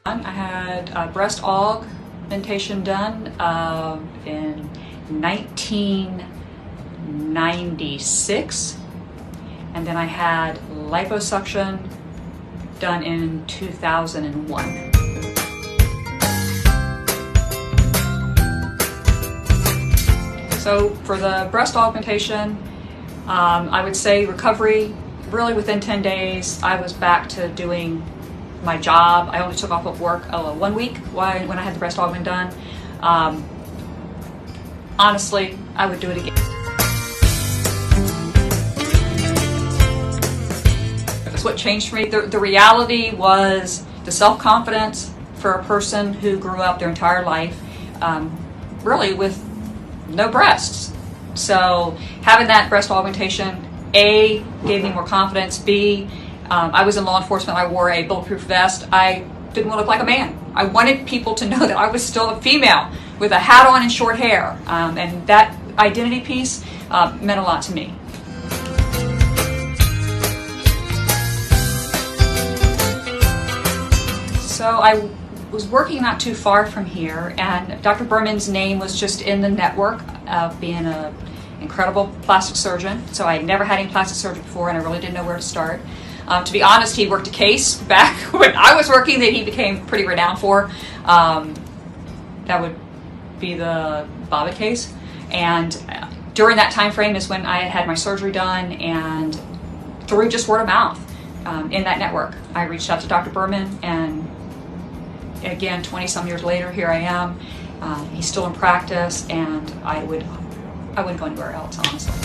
I had breast augmentation done in 1996, and then I had liposuction done in 2001. So for the breast augmentation, I would say recovery, really within 10 days, I was back to doing my job. I only took off of work 1 week when I had the breast augment done. Honestly, I would do it again. That's what changed for me. The reality was the self-confidence for a person who grew up their entire life really with no breasts. So having that breast augmentation, A, gave me more confidence. B, I was in law enforcement. I wore a bulletproof vest. I didn't want to look like a man. I wanted people to know that I was still a female with a hat on and short hair. And that identity piece meant a lot to me. So I was working not too far from here, and Dr. Berman's name was just in the network of being an incredible plastic surgeon. So I had never had any plastic surgery before, and I really didn't know where to start. To be honest, he worked a case back when I was working that he became pretty renowned for. That would be the Bobbitt case. And during that time frame is when I had my surgery done, and through just word of mouth in that network, I reached out to Dr. Berman, and again, 20-some years later, here I am. He's still in practice, and I wouldn't go anywhere else, honestly.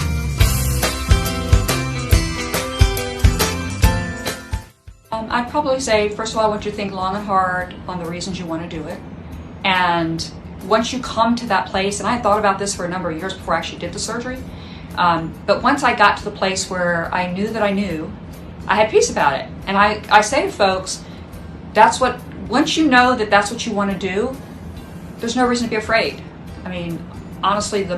I'd probably say, first of all, I want you to think long and hard on the reasons you want to do it. And once you come to that place, and I had thought about this for a number of years before I actually did the surgery, but once I got to the place where I knew that I knew, I had peace about it. And I say to folks, once you know that that's what you want to do, there's no reason to be afraid. I mean, honestly, the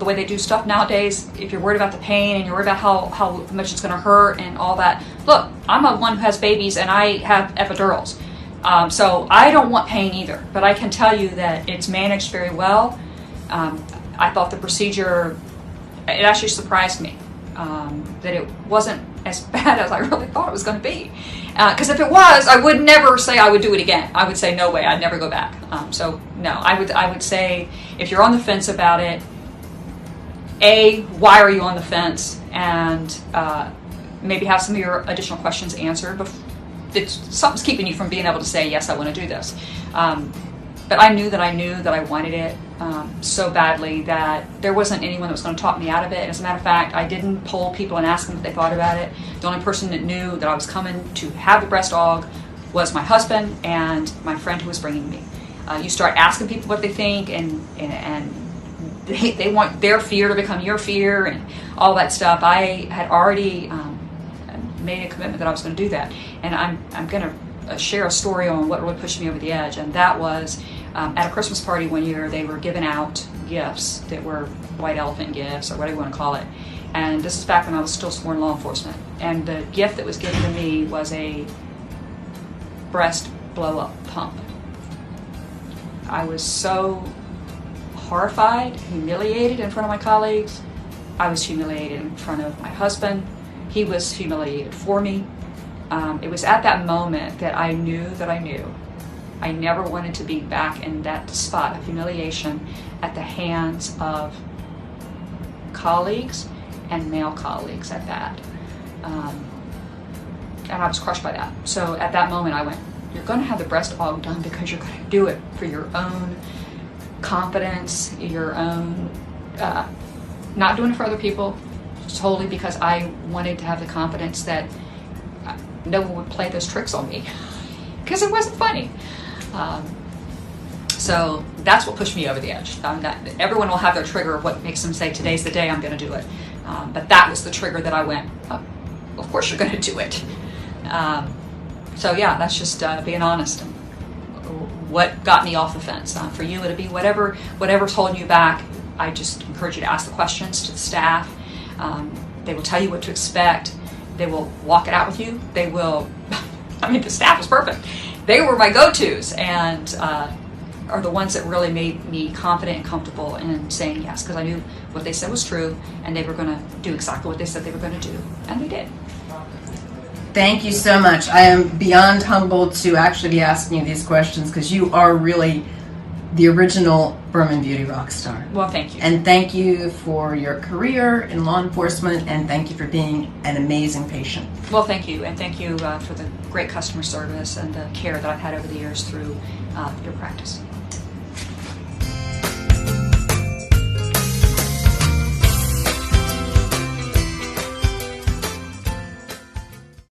way they do stuff nowadays, if you're worried about the pain and you're worried about how much it's going to hurt and all that, look, I'm a one who has babies and I have epidurals. So I don't want pain either, but I can tell you that it's managed very well. I thought the procedure, it actually surprised me that it wasn't as bad as I really thought it was going to be. Because if it was, I would never say I would do it again. I would say, no way, I'd never go back. So no, I would say, if you're on the fence about it, A, why are you on the fence? And maybe have some of your additional questions answered. Something's keeping you from being able to say, yes, I want to do this. But I knew that I wanted it so badly that there wasn't anyone that was going to talk me out of it. And as a matter of fact, I didn't poll people and ask them what they thought about it. The only person that knew that I was coming to have the breast aug was my husband and my friend who was bringing me. You start asking people what they think, and they want their fear to become your fear and all that stuff. I had already made a commitment that I was going to do that. And I'm going to share a story on what really pushed me over the edge, and that was at a Christmas party one year. They were giving out gifts that were white elephant gifts, or whatever you want to call it, and this is back when I was still sworn law enforcement, and the gift that was given to me was a breast blow-up pump. I was so horrified, humiliated in front of my colleagues. I was humiliated in front of my husband. He was humiliated for me. It was at that moment that I knew that I knew. I never wanted to be back in that spot of humiliation at the hands of colleagues and male colleagues at that. And I was crushed by that. So at that moment I went, you're going to have the breast aug done because you're going to do it for your own confidence, your own, not doing it for other people, totally because I wanted to have the confidence that no one would play those tricks on me because it wasn't funny. So that's what pushed me over the edge. Everyone will have their trigger of what makes them say, today's the day I'm going to do it. But that was the trigger that I went, oh, of course you're going to do it. So yeah, that's just being honest and what got me off the fence. For you, it'll be whatever's holding you back. I just encourage you to ask the questions to the staff. They will tell you what to expect. They will walk it out with you. They will, I mean, the staff is perfect. they were my go-tos, and are the ones that really made me confident and comfortable in saying yes, because I knew what they said was true, and they were going to do exactly what they said they were going to do, and they did. Thank you so much. I am beyond humbled to actually be asking you these questions, because you are really the original Berman Beauty rock star. Well, thank you. And thank you for your career in law enforcement, and thank you for being an amazing patient. Well, thank you, and thank you for the great customer service and the care that I've had over the years through your practice.